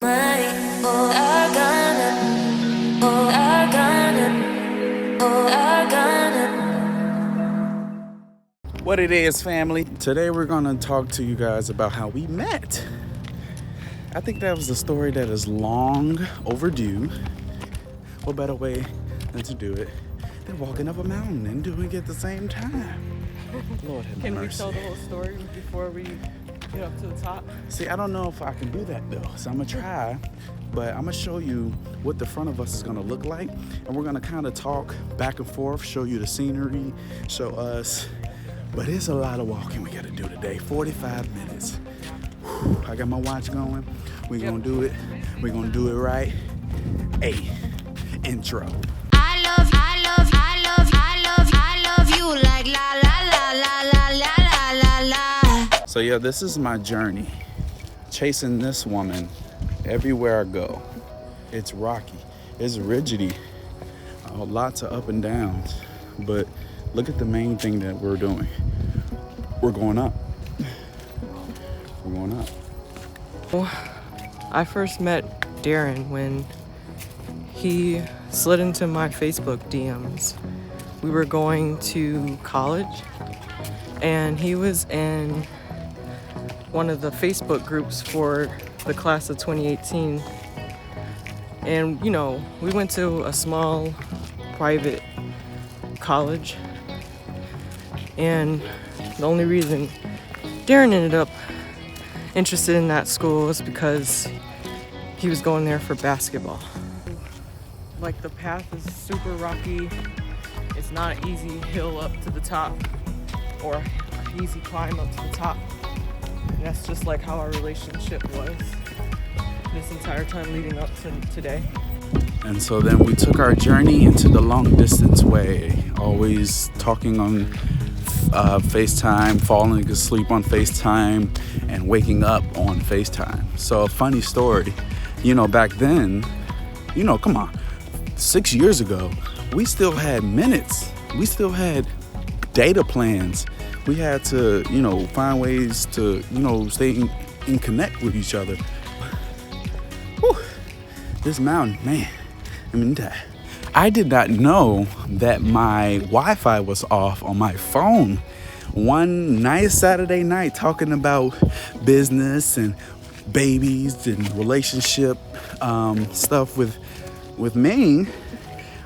What it is, family. Today we're gonna talk to you guys about how we met. I think that was a story that is long overdue. What better way than to do it than walking up a mountain and doing it at the same time? Lord have Can mercy. we tell the whole story before we get up to the top? See, I don't know if I can do that though, so I'm gonna try. But I'm gonna show you what the front of us is gonna look like, and we're gonna kind of talk back and forth, show you the scenery, show us. But it's a lot of walking we gotta do today. 45 minutes. Whew, I got my watch going. We're gonna do it. We're gonna do it right. Hey, intro. I love you like la la la la la la la la. So yeah, this is my journey. Chasing this woman everywhere I go. It's rocky. It's rigidy. Lots of up and downs. But look at the main thing that we're doing. We're going up. We're going up. Well, I first met Darren when he slid into my Facebook DMs. We were going to college, and he was in one of the Facebook groups for the class of 2018. And, you know, we went to a small private college, and the only reason Darren ended up interested in that school was because he was going there for basketball. Like, the path is super rocky. It's not an easy hill up to the top or an easy climb up to the top. And that's just like how our relationship was this entire time leading up to today. And so then we took our journey into the long distance way, always talking on FaceTime, falling asleep on FaceTime, and waking up on FaceTime. So a funny story, you know, back then, you know, come on, 6 years ago, we still had minutes. We still had data plans. We had to, you know, find ways to, you know, stay in connect with each other. Whew. This mountain, man. I mean, I did not know that my Wi-Fi was off on my phone. One nice Saturday night talking about business and babies and relationship stuff with Ming,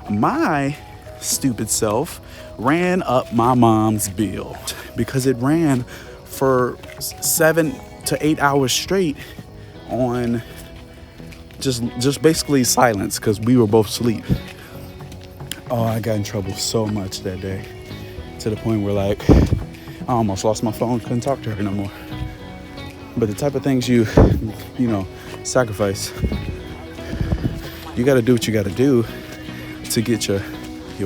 my stupid self ran up my mom's bill because it ran for 7 to 8 hours straight on just basically silence because we were both asleep. Oh, I got in trouble so much that day to the point where, like, I almost lost my phone, couldn't talk to her no more. But the type of things you know, sacrifice, you got to do what you got to do to get your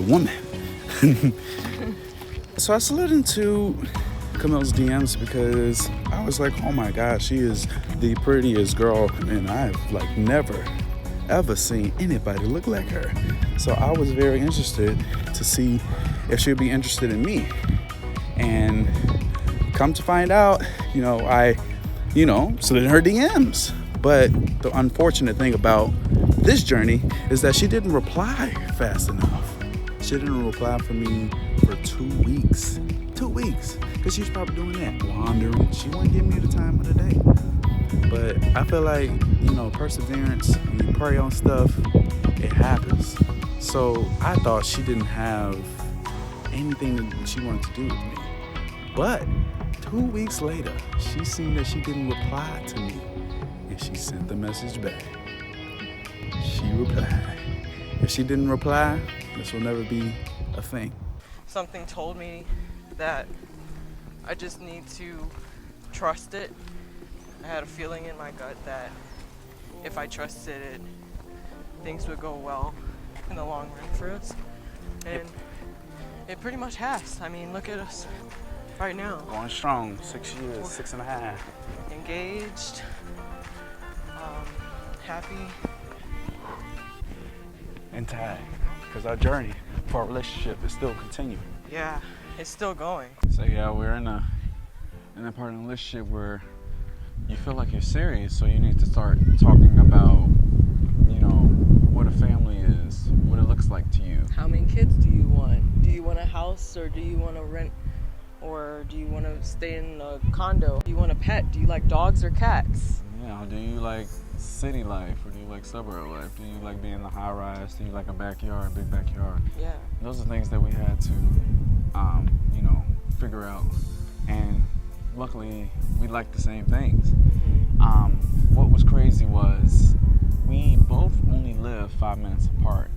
woman. So I slid into Camille's DMs because I was like, oh my gosh, she is the prettiest girl, and I've like never ever seen anybody look like her. So I was very interested to see if she'd be interested in me. And come to find out, you know, I slid in her DMs. But the unfortunate thing about this journey is that she didn't reply fast enough. She didn't reply for me for 2 weeks. 2 weeks. Because she's probably doing that, wandering. She wouldn't give me the time of the day. But I feel like, you know, perseverance, when you pray on stuff, it happens. So I thought she didn't have anything that she wanted to do with me. But 2 weeks later, she seen that she didn't reply to me. And she sent the message back. She replied. If she didn't reply, this will never be a thing. Something told me that I just need to trust it. I had a feeling in my gut that if I trusted it, things would go well in the long run for us. And it pretty much has. I mean, look at us right now. Going strong, 6 years, 6.5. Engaged, happy. And tied. Because our journey for our relationship is still continuing. Yeah, it's still going. So yeah, we're in that part of the relationship where you feel like you're serious, so you need to start talking about or do you want to rent, or do you want to stay in a condo? Do you want a pet? Do you like dogs or cats? Yeah, do you like city life or do you like suburb life? Do you like being in the high rise? Do you like a backyard, big backyard? Yeah. Those are things that we had to, figure out. And luckily, we liked the same things. What was crazy was we both only live 5 minutes apart.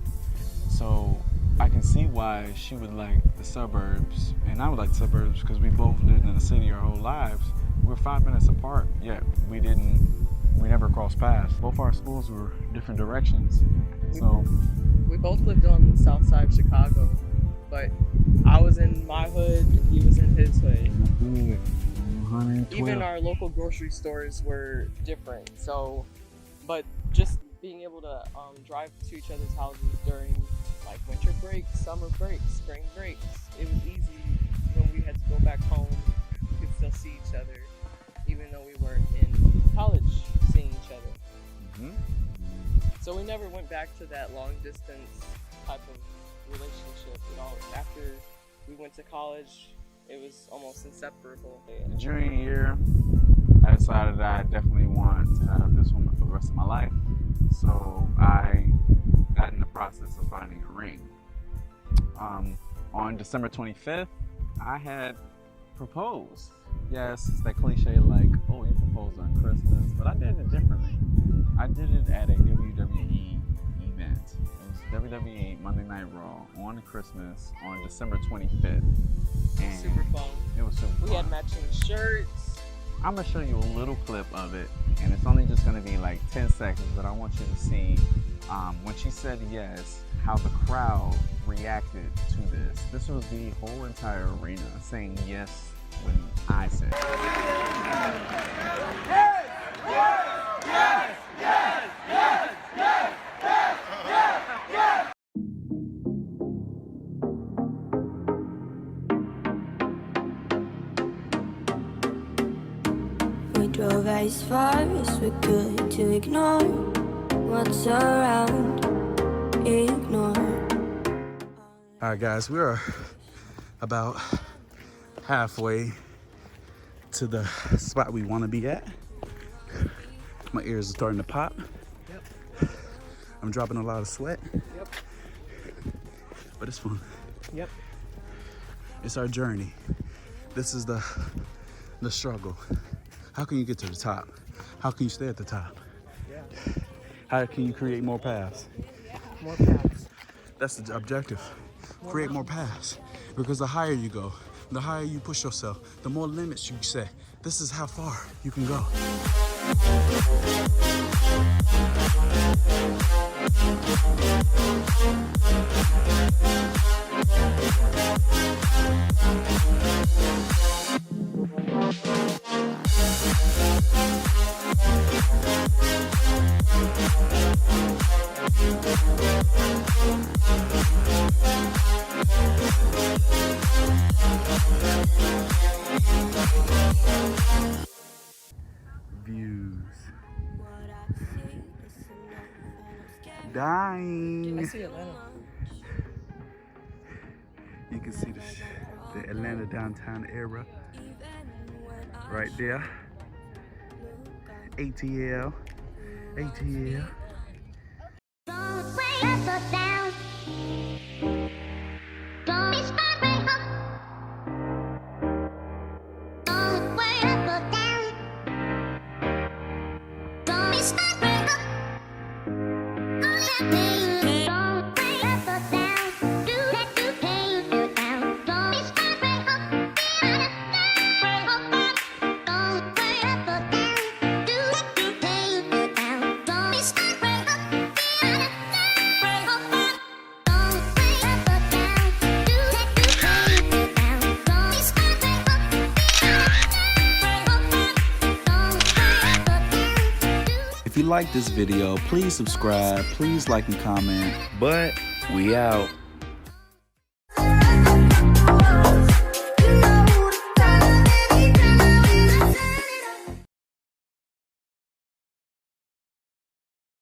So I can see why she would like the suburbs and I would like the suburbs because we both lived in the city our whole lives. We're 5 minutes apart, yet we never crossed paths. Both our schools were different directions. So we both lived on the south side of Chicago, but I was in my hood and he was in his hood. Even our local grocery stores were different. So, but just being able to drive to each other's houses during like winter breaks, summer breaks, spring breaks, it was easy. When we had to go back home, we could still see each other, even though we weren't in college seeing each other. So we never went back to that long distance type of relationship at all. After we went to college, it was almost inseparable. Junior year, I decided that I definitely want to have this woman for the rest of my life. So I got in the process of finding a ring. On December 25th, I had proposed. Yes, it's that cliche like, oh, you proposed on Christmas, but I did it differently. I did it at a WWE event. It was WWE Monday Night Raw on Christmas on December 25th. And super fun. It was super fun. We had matching shirts. I'm gonna show you a little clip of it, and it's only just gonna be like 10 seconds, but I want you to see when she said yes, how the crowd reacted to this. This was the whole entire arena saying yes when I said yes, yes, yes, yes, yes, yes, yes, yes, yes. We drove as far as we could to ignore what's around, ignore. All right, guys, we are about halfway to the spot we want to be at. My ears are starting to pop. Yep. I'm dropping a lot of sweat. Yep. But it's fun. Yep. It's our journey. This is the struggle. How can you get to the top? How can you stay at the top? Yeah. How can you create more paths? More paths. That's the objective. Create more paths. Because the higher you go, the higher you push yourself, the more limits you set. This is how far you can go. Views. Dying. I see Atlanta. You can see the Atlanta downtown area right there. ATL. ATL. Don't wait up or down. Don't be smart, wait up. Don't wait up or down. Don't be smart, wait up. Oh yeah, baby. Don't wait up or down. Do that to pain you down. Don't be smart, wait up. Be honest, don't wait up or down. Do that to pain you down. Don't be smart, wait up. Be honest. If you like this video, please subscribe, please like and comment, but we out.